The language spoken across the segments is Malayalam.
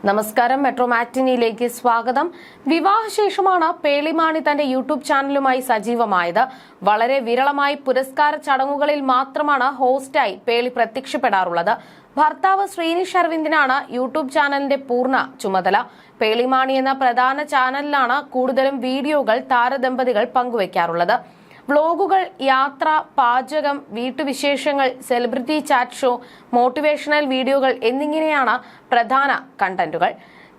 നമസ്കാരം, മെട്രോ മാറ്റിനിയിലേക്ക് സ്വാഗതം. വിവാഹശേഷമാണ് പേളിമാണി തന്റെ യൂട്യൂബ് ചാനലുമായി സജീവമായത്. വളരെ വിരളമായി പുരസ്കാര ചടങ്ങുകളിൽ മാത്രമാണ് ഹോസ്റ്റായി പേളി പ്രത്യക്ഷപ്പെടാറുള്ളത്. ഭർത്താവ് ശ്രീനിഷ് അരവിന്ദിനാണ് യൂട്യൂബ് ചാനലിന്റെ പൂർണ്ണ ചുമതല. പേളിമാണി എന്ന പ്രധാന ചാനലിലാണ് കൂടുതലും വീഡിയോകൾ താരദമ്പതികൾ പങ്കുവയ്ക്കാറുള്ളത്. വ്ലോഗുകൾ, യാത്ര, പാചകം, വീട്ടുവിശേഷങ്ങൾ, സെലിബ്രിറ്റി ചാറ്റ് ഷോ, മോട്ടിവേഷണൽ വീഡിയോകൾ എന്നിങ്ങനെയാണ് പ്രധാന കണ്ടന്റുകൾ.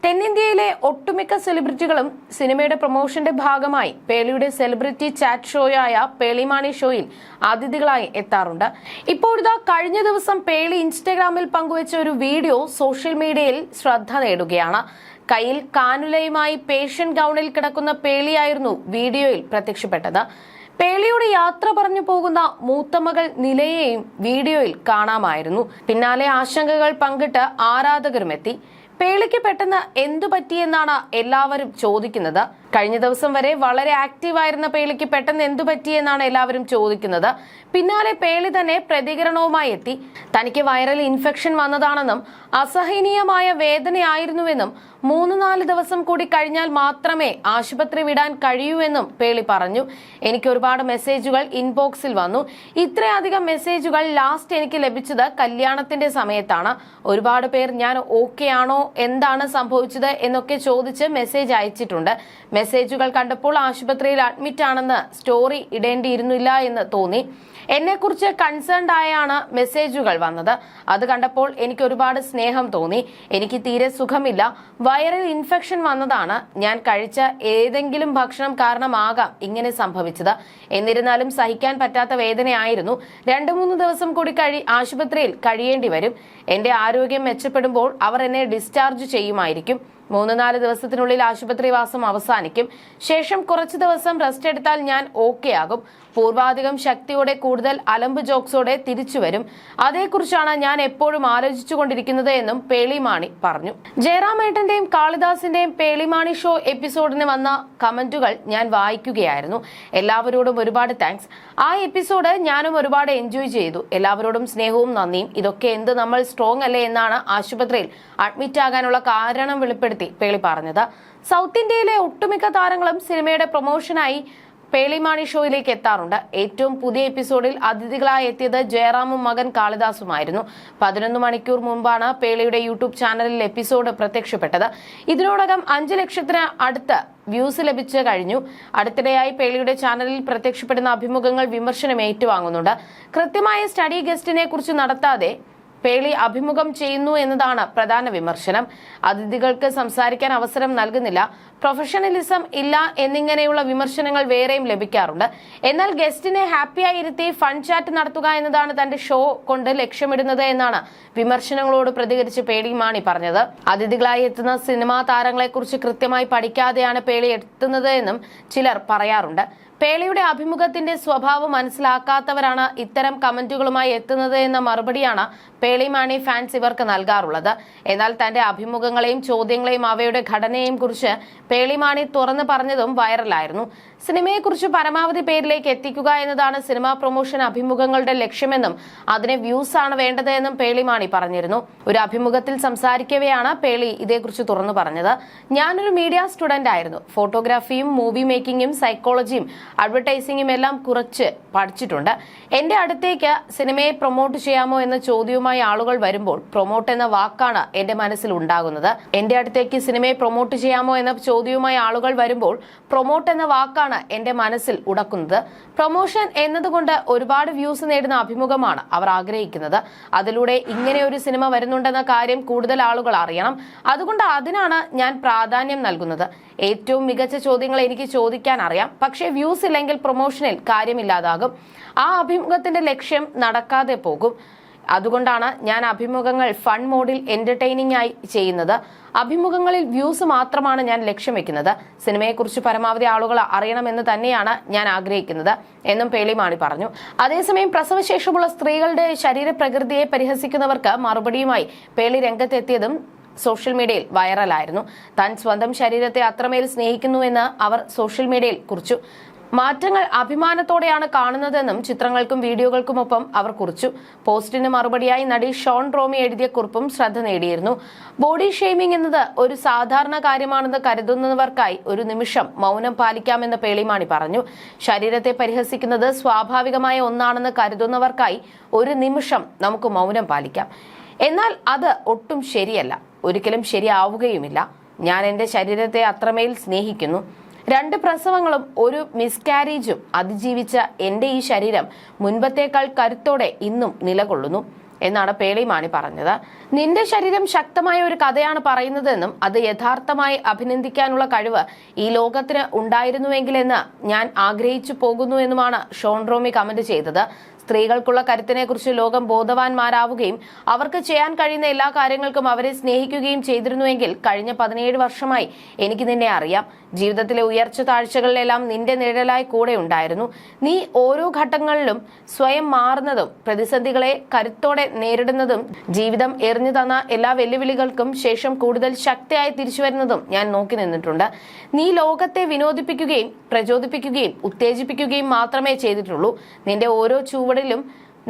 തെന്നിന്ത്യയിലെ ഒട്ടുമിക്ക സെലിബ്രിറ്റികളും സിനിമയുടെ പ്രൊമോഷന്റെ ഭാഗമായി പേളിയുടെ സെലിബ്രിറ്റി ചാറ്റ് ഷോയായ പേളിമാണി ഷോയിൽ അതിഥികളായി എത്താറുണ്ട്. ഇപ്പോഴിതാ കഴിഞ്ഞ ദിവസം പേളി ഇൻസ്റ്റഗ്രാമിൽ പങ്കുവച്ച ഒരു വീഡിയോ സോഷ്യൽ മീഡിയയിൽ ശ്രദ്ധ നേടുകയാണ്. കയ്യിൽ കാനുലയുമായി പേഷ്യൻ ഗൗണിൽ കിടക്കുന്ന പേളിയായിരുന്നു വീഡിയോയിൽ പ്രത്യക്ഷപ്പെട്ടത്. പേളിയുടെ യാത്ര പറഞ്ഞു പോകുന്ന മൂത്തമകൾ നിലയെയും വീഡിയോയിൽ കാണാമായിരുന്നു. പിന്നാലെ ആശങ്കകൾ പങ്കിട്ട് ആരാധകരുമെത്തി. പേളിക്ക് പെട്ടെന്ന് എന്തു പറ്റിയെന്നാണ് എല്ലാവരും ചോദിക്കുന്നത്. കഴിഞ്ഞ ദിവസം വരെ വളരെ ആക്റ്റീവായിരുന്ന പേളിക്ക് പെട്ടെന്ന് എന്തു പറ്റിയെന്നാണ് എല്ലാവരും ചോദിക്കുന്നത്. പിന്നാലെ പേളി തന്നെ പ്രതികരണവുമായി എത്തി. തനിക്ക് വൈറൽ ഇൻഫെക്ഷൻ വന്നതാണെന്നും അസഹനീയമായ വേദനയായിരുന്നുവെന്നും 3-4 ദിവസം കൂടി കഴിഞ്ഞാൽ മാത്രമേ ആശുപത്രി വിടാൻ കഴിയൂ എന്നും പേളി പറഞ്ഞു. എനിക്ക് ഒരുപാട് മെസ്സേജുകൾ ഇൻബോക്സിൽ വന്നു. ഇത്രയധികം മെസ്സേജുകൾ ലാസ്റ്റ് എനിക്ക് ലഭിച്ചത് കല്യാണത്തിന്റെ സമയത്താണ്. ഒരുപാട് പേർ ഞാൻ ഓക്കെ ആണോ, എന്താണ് സംഭവിച്ചത് എന്നൊക്കെ ചോദിച്ച് മെസ്സേജ് അയച്ചിട്ടുണ്ട്. മെസ്സേജുകൾ കണ്ടപ്പോൾ ആശുപത്രിയിൽ അഡ്മിറ്റ് ആണെന്ന് സ്റ്റോറി ഇടേണ്ടിയിരുന്നില്ല എന്ന് തോന്നി. എന്നെക്കുറിച്ച് കൺസേൺഡ് ആയാണ് മെസ്സേജുകൾ വന്നത്. അത് കണ്ടപ്പോൾ എനിക്ക് ഒരുപാട് സ്നേഹം തോന്നി. എനിക്ക് തീരെ സുഖമില്ല. വൈറൽ ഇൻഫെക്ഷൻ വന്നതാണ്. ഞാൻ കഴിച്ച ഏതെങ്കിലും ഭക്ഷണം കാരണമാകാം ഇങ്ങനെ സംഭവിച്ചത്. എന്നിരുന്നാലും സഹിക്കാൻ പറ്റാത്ത വേദനയായിരുന്നു. 2-3 ദിവസം കൂടി ആശുപത്രിയിൽ കഴിയേണ്ടി വരും. എന്റെ ആരോഗ്യം മെച്ചപ്പെടുമ്പോൾ അവർ എന്നെ ഡിസ്ചാർജ് ചെയ്യുമായിരിക്കും. 3-4 ദിവസത്തിനുള്ളിൽ ആശുപത്രിവാസം അവസാനിക്കും. ശേഷം കുറച്ചു ദിവസം റെസ്റ്റ് എടുത്താൽ ഞാൻ ഓക്കെ ആകും. പൂർവാധികം ശക്തിയോടെ, കൂടുതൽ അലമ്പ് ജോക്സോടെ തിരിച്ചു വരും. അതേക്കുറിച്ചാണ് ഞാൻ എപ്പോഴും ആലോചിച്ചുകൊണ്ടിരിക്കുന്നത് എന്നും പേളിമാണി പറഞ്ഞു. ജയറാമേട്ടന്റെയും കാളിദാസിന്റെയും പേളിമാണി ഷോ എപ്പിസോഡിന് വന്ന കമന്റുകൾ ഞാൻ വായിക്കുകയായിരുന്നു. എല്ലാവരോടും ഒരുപാട് താങ്ക്സ്. ആ എപ്പിസോഡ് ഞാനും ഒരുപാട് എൻജോയ് ചെയ്തു. എല്ലാവരോടും സ്നേഹവും നന്ദിയും. ഇതൊക്കെ എന്ത് നമ്മൾ സ്ട്രോങ് അല്ലേ എന്നാണ് ആശുപത്രിയിൽ അഡ്മിറ്റ് ആകാനുള്ള കാരണം വെളിപ്പെടുത്തി പേളി പറഞ്ഞത്. സൗത്ത് ഇന്ത്യയിലെ ഒട്ടുമിക്ക താരങ്ങളും സിനിമയുടെ പ്രൊമോഷനായി പേളിമാണി ഷോയിലേക്ക് എത്താറുണ്ട്. ഏറ്റവും പുതിയ എപ്പിസോഡിൽ അതിഥികളായി എത്തിയത് ജയറാമും മകൻ കാളിദാസുമായിരുന്നു. 11 മണിക്കൂർ മുമ്പാണ് പേളിയുടെ യൂട്യൂബ് ചാനലിൽ എപ്പിസോഡ് പ്രത്യക്ഷപ്പെട്ടത്. ഇതിനോടകം 5 ലക്ഷത്തിന് അടുത്ത് വ്യൂസ് ലഭിച്ചു കഴിഞ്ഞു. അടുത്തിടെയായി പേളിയുടെ ചാനലിൽ പ്രത്യക്ഷപ്പെടുന്ന അഭിമുഖങ്ങൾ വിമർശനം ഏറ്റുവാങ്ങുന്നുണ്ട്. കൃത്യമായ സ്റ്റഡി ഗസ്റ്റിനെ കുറിച്ച് നടത്താതെ പേളി അഭിമുഖം ചെയ്യുന്നു എന്നതാണ് പ്രധാന വിമർശനം. അതിഥികൾക്ക് സംസാരിക്കാൻ അവസരം നൽകുന്നില്ല, പ്രൊഫഷണലിസം ഇല്ല എന്നിങ്ങനെയുള്ള വിമർശനങ്ങൾ വേറെയും ലഭിക്കാറുണ്ട്. എന്നാൽ ഗസ്റ്റിനെ ഹാപ്പിയായി ഇരുത്തി ഫൺ ചാറ്റ് നടത്തുക എന്നതാണ് തന്റെ ഷോ കൊണ്ട് ലക്ഷ്യമിടുന്നത് എന്നാണ് വിമർശനങ്ങളോട് പ്രതികരിച്ച് പേളിമാണി പറഞ്ഞത്. അതിഥികളായി എത്തുന്ന സിനിമാ താരങ്ങളെക്കുറിച്ച് കൃത്യമായി പഠിക്കാതെയാണ് പേളി എത്തുന്നത് എന്നും ചിലർ പറയാറുണ്ട്. പേളിയുടെ അഭിമുഖത്തിന്റെ സ്വഭാവം മനസ്സിലാക്കാത്തവരാണ് ഇത്തരം കമന്റുകളുമായി എത്തുന്നത് എന്ന മറുപടിയാണ് പേളിമാണി ഫാൻസ് ഇവർക്ക് നൽകാറുള്ളത്. എന്നാൽ തന്റെ അഭിമുഖങ്ങളെയും ചോദ്യങ്ങളെയും അവയുടെ ഘടനയെയും കുറിച്ച് പേളിമാണി തുറന്നു പറഞ്ഞതും വൈറലായിരുന്നു. സിനിമയെക്കുറിച്ച് പരമാവധി പേരിലേക്ക് എത്തിക്കുക എന്നതാണ് സിനിമാ പ്രൊമോഷൻ അഭിമുഖങ്ങളുടെ ലക്ഷ്യമെന്നും അതിന് വ്യൂസ് ആണ് വേണ്ടത് എന്നും പേളിമാണി പറഞ്ഞിരുന്നു. ഒരു അഭിമുഖത്തിൽ സംസാരിക്കവെയാണ് പേളി ഇതേക്കുറിച്ച് തുറന്നു പറഞ്ഞത്. ഞാനൊരു മീഡിയ സ്റ്റുഡന്റ് ആയിരുന്നു. ഫോട്ടോഗ്രാഫിയും മൂവി മേക്കിങ്ങും സൈക്കോളജിയും അഡ്വർടൈസിംഗും എല്ലാം കുറച്ച് പഠിച്ചിട്ടുണ്ട്. എന്റെ അടുത്തേക്ക് സിനിമയെ പ്രൊമോട്ട് ചെയ്യാമോ എന്ന ചോദ്യവുമായി ആളുകൾ വരുമ്പോൾ പ്രൊമോട്ട് എന്ന വാക്കാണ് എന്റെ മനസ്സിൽ ഉണ്ടാകുന്നത്. എന്റെ അടുത്തേക്ക് സിനിമയെ പ്രൊമോട്ട് ചെയ്യാമോ എന്ന ചോദ്യവുമായി ആളുകൾ വരുമ്പോൾ പ്രൊമോട്ട് എന്ന വാക്കാണ് എന്റെ മനസ്സിൽ ഉടക്കുന്നത്. പ്രൊമോഷൻ എന്നതുകൊണ്ട് ഒരുപാട് വ്യൂസ് നേടുന്ന അഭിമുഖമാണ് അവർ ആഗ്രഹിക്കുന്നത്. അതിലൂടെ ഇങ്ങനെ ഒരു സിനിമ വരുന്നുണ്ടെന്ന കാര്യം കൂടുതൽ ആളുകൾ അറിയണം. അതുകൊണ്ട് അതിനാണ് ഞാൻ പ്രാധാന്യം നൽകുന്നത്. ഏറ്റവും മികച്ച ചോദ്യങ്ങൾ എനിക്ക് ചോദിക്കാൻ അറിയാം. പക്ഷേ വ്യൂസ് ഇല്ലെങ്കിൽ പ്രൊമോഷനിൽ കാര്യമില്ലാതാകും. ആ അഭിമുഖത്തിന്റെ ലക്ഷ്യം നടക്കാതെ പോകും. അതുകൊണ്ടാണ് ഞാൻ അഭിമുഖങ്ങൾ ഫൺ മോഡിൽ എന്റർടൈനിങ് ആയി ചെയ്യുന്നത്. അഭിമുഖങ്ങളിൽ വ്യൂസ് മാത്രമാണ് ഞാൻ ലക്ഷ്യം വെക്കുന്നത്. സിനിമയെക്കുറിച്ച് പരമാവധി ആളുകൾ അറിയണമെന്ന് തന്നെയാണ് ഞാൻ ആഗ്രഹിക്കുന്നത് എന്നും പേളിമാണി പറഞ്ഞു. അതേസമയം പ്രസവശേഷമുള്ള സ്ത്രീകളുടെ ശരീരപ്രകൃതിയെ പരിഹസിക്കുന്നവർക്ക് മറുപടിയുമായി പേളി രംഗത്തെത്തിയതും സോഷ്യൽ മീഡിയയിൽ വൈറലായിരുന്നു. താൻ സ്വന്തം ശരീരത്തെ അത്രമേൽ സ്നേഹിക്കുന്നുവെന്ന് അവർ സോഷ്യൽ മീഡിയയിൽ കുറിച്ചു. മാറ്റങ്ങൾ അഭിമാനത്തോടെയാണ് കാണുന്നതെന്നും ചിത്രങ്ങൾക്കും വീഡിയോകൾക്കുമൊപ്പം അവർ കുറിച്ചു. പോസ്റ്റിന് മറുപടിയായി നടി ഷോൺ റോമി എഴുതിയ കുറിപ്പും ശ്രദ്ധ നേടിയിരുന്നു. ബോഡി ഷെയ്മിംഗ് എന്നത് ഒരു സാധാരണ കാര്യമാണെന്ന് കരുതുന്നവർക്കായി ഒരു നിമിഷം മൗനം പാലിക്കാമെന്ന് പേളിമാണി പറഞ്ഞു. ശരീരത്തെ പരിഹസിക്കുന്നത് സ്വാഭാവികമായ ഒന്നാണെന്ന് കരുതുന്നവർക്കായി ഒരു നിമിഷം നമുക്ക് മൗനം പാലിക്കാം. എന്നാൽ അത് ഒട്ടും ശരിയല്ല, ഒരിക്കലും ശരിയാവുകയുമില്ല. ഞാൻ എന്റെ ശരീരത്തെ അത്രമേൽ സ്നേഹിക്കുന്നു. 2 പ്രസവങ്ങളും ഒരു മിസ്കാരേജും അതിജീവിച്ച എന്റെ ഈ ശരീരം മുൻപത്തേക്കാൾ കരുത്തോടെ ഇന്നും നിലകൊള്ളുന്നു എന്നാണ് പേളിമാണി പറഞ്ഞത്. നിന്റെ ശരീരം ശക്തമായ ഒരു കഥയാണ് പറയുന്നതെന്നും അത് യഥാർത്ഥമായി അഭിനന്ദിക്കാനുള്ള കഴിവ് ഈ ലോകത്തിന് ഉണ്ടായിരുന്നുവെങ്കിലെന്ന് ഞാൻ ആഗ്രഹിച്ചു പോകുന്നു എന്നുമാണ് ഷോൺ റോമി കമന്റ് ചെയ്തത്. സ്ത്രീകൾക്കുള്ള കരുത്തിനെ കുറിച്ച് ലോകം ബോധവാന്മാരാവുകയും അവർക്ക് ചെയ്യാൻ കഴിയുന്ന എല്ലാ കാര്യങ്ങൾക്കും അവരെ സ്നേഹിക്കുകയും ചെയ്തിരുന്നുവെങ്കിൽ കഴിഞ്ഞ 17 വർഷമായി എനിക്ക് നിന്നെ അറിയാം. ജീവിതത്തിലെ ഉയർച്ച താഴ്ചകളിലെല്ലാം നിന്റെ നിഴലായി കൂടെ ഉണ്ടായിരുന്നു. നീ ഓരോ ഘട്ടങ്ങളിലും സ്വയം മാറുന്നതും പ്രതിസന്ധികളെ കരുത്തോടെ നേരിടുന്നതും ജീവിതം എറിഞ്ഞു തന്ന എല്ലാ വെല്ലുവിളികൾക്കും ശേഷം കൂടുതൽ ശക്തിയായി തിരിച്ചു വരുന്നതും ഞാൻ നോക്കി നിന്നിട്ടുണ്ട്. നീ ലോകത്തെ വിനോദിപ്പിക്കുകയും പ്രചോദിപ്പിക്കുകയും ഉത്തേജിപ്പിക്കുകയും മാത്രമേ ചെയ്തിട്ടുള്ളൂ. നിന്റെ ഓരോ ചുവടിലും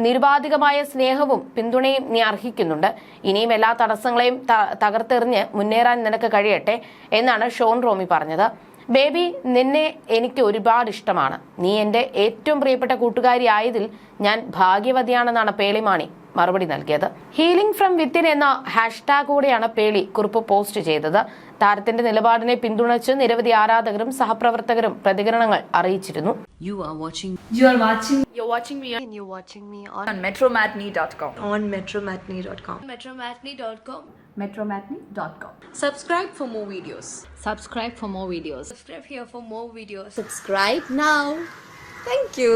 നിരുപാധികമായ സ്നേഹവും പിന്തുണയും നീ അർഹിക്കുന്നുണ്ട്. ഇനിയും എല്ലാ തടസ്സങ്ങളെയും തകർത്തെറിഞ്ഞ് മുന്നേറാൻ നിനക്ക് കഴിയട്ടെ എന്നാണ് ഷോൺ റോമി പറഞ്ഞത്. ബേബി, നിന്നെ എനിക്ക് ഒരുപാട് ഇഷ്ടമാണ്. നീ എന്റെ ഏറ്റവും പ്രിയപ്പെട്ട കൂട്ടുകാരി ആയതിൽ ഞാൻ ഭാഗ്യവതിയാണെന്നാണ് പേളിമാണി മറുപടി നൽകിയത്. ഹീലിംഗ് ഫ്രം വിത്തിൻ എന്ന ഹാഷ്ടാഗോടെയാണ് പേളി കുറിപ്പ് പോസ്റ്റ് ചെയ്തത്. താരത്തിന്റെ നിലപാടിനെ പിന്തുണച്ച് നിരവധി ആരാധകരും സഹപ്രവർത്തകരും പ്രതികരണങ്ങൾ അറിയിച്ചിരുന്നു. You're watching me on metromatney.com. metromatney.com. Subscribe for more videos. Subscribe here for more videos. Subscribe now. Thank you.